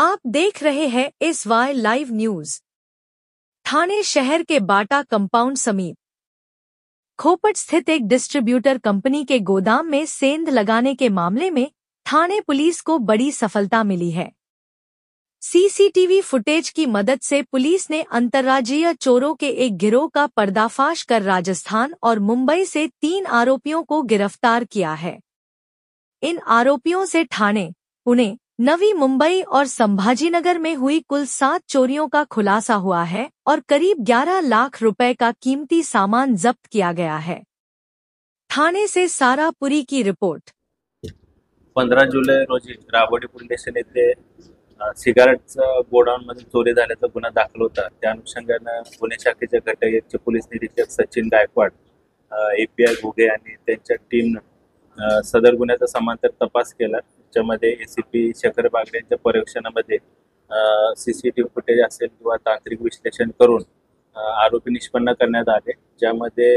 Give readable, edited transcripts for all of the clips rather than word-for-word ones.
आप देख रहे हैं SY लाइव न्यूज। ठाणे शहर के बाटा कंपाउंड समीप खोपट स्थित एक डिस्ट्रीब्यूटर कंपनी के गोदाम में सेंध लगाने के मामले में ठाणे पुलिस को बड़ी सफलता मिली है। सीसीटीवी फुटेज की मदद से पुलिस ने अंतर्राज्यीय चोरों के एक गिरोह का पर्दाफाश कर राजस्थान और मुंबई से 3 आरोपियों को गिरफ्तार किया है। इन आरोपियों से ठाणे, पुणे, नवी मुंबई और संभाजीनगर में हुई कुल 7 चोरियों का खुलासा हुआ है और करीब 11 लाख रुपए का कीमती सामान जब्त किया गया है। ठाणे से सारा पुरी की रिपोर्ट। 15 जुलै रोजी राबोडी पोलीस स्टेशन येथे सिगारेटचा गोडाऊनमध्ये चोरी झाल्याचा गुन्हा दाखल होता। त्या अनुषंगाने गुन्हे शाखेच्या घटक 1चे पोलीस निरीक्षक सचिन गायकवाड, API घुगे आणि त्यांच्या टीमने सदर गुन्ह्याचा समांतर तपास केला। ज्यामध्ये ACP शेखर बागडे यांच्या पर्यवेक्षणामध्ये CCTV फुटेज असेल किंवा तांत्रिक विश्लेषण करून आरोपी निष्पन्न करण्यात आले। ज्यामध्ये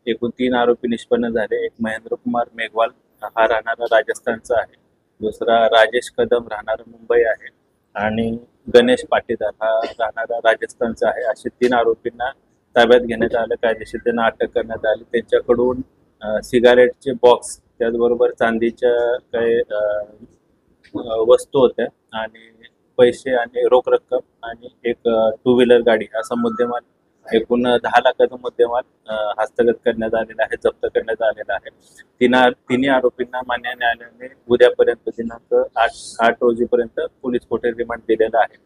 एकूण 3 आरोपी निष्पन्न झाले। एक महेंद्र कुमार मेघवाल हा राहणारा राजस्थानचा आहे, दुसरा राजेश कदम राहणारा मुंबई आहे आणि गणेश पाटीदार हा राहणारा राजस्थानचा आहे। असे 3 आरोपींना ताब्यात घेण्यात आले, कायदेशीर त्यांना अटक करण्यात आली। त्यांच्याकडून सिगारेटचे बॉक्स, त्याचबरोबर चांदीच्या काही वस्तू होत्या आणि पैसे आणि रोख रक्कम आणि एक 2 व्हीलर गाडी असा मुद्देमाल, एकूण 10 लाखाचा मुद्देमाल हस्तगत करण्यात आलेला आहे, जप्त करण्यात आलेला आहे। तिन्ही आरोपींना मान्य न्यायालयाने उद्यापर्यंत दिनांक 8 रोजीपर्यंत पोलीस कोठडी रिमांड दिलेला आहे।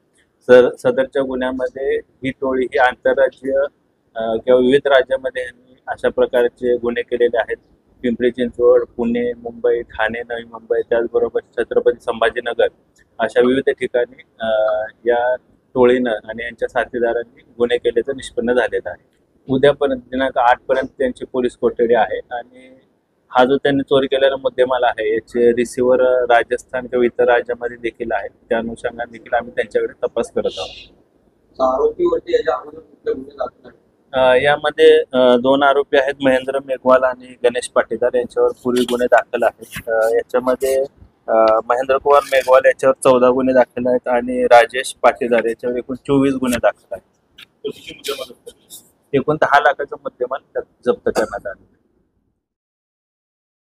सदरच्या गुन्ह्यामध्ये ही टोळी ही आंतरराज्यीय किंवा विविध राज्यामध्ये अशा प्रकारचे गुन्हे केलेले आहेत। पिंपरी चिंचवड, पुणे, मुंबई, ठाणे, नवी मुंबई, त्याचबरोबर छत्रपती संभाजीनगर अशा विविध ठिकाणी या टोळीनं आणि यांच्या साथीदारांनी गुन्हे केल्याचं निष्पन्न झालेलं आहे। उद्यापर्यंत दिनांक 8 पर्यंत त्यांची पोलीस कोठडी आहे आणि हा जो त्यांनी चोरी केलेला मुद्देमाल आहे याचे रिसिव्हर राजस्थान किंवा इतर राज्यामध्ये देखील आहेत। त्या अनुषंगाने देखील आम्ही त्यांच्याकडे तपास करत आहोत। आरोपीवरती याच्या अगोदर कुठले गुन्हे दाखल आहेत? यामध्ये 2 आरोपी आहेत, महेंद्र मेघवाल आणि गणेश पाटीदार, यांच्यावर पूर्वी गुन्हे दाखल आहेत। याच्यामध्ये महेंद्र कुमार मेघवाल याच्यावर 14 गुन्हे दाखल आहेत आणि राजेश पाटीदार याच्यावर एकूण 24 गुन्हे दाखल आहेत। एकूण 10 लाखाचा मुद्देमाल जप्त करण्यात आले।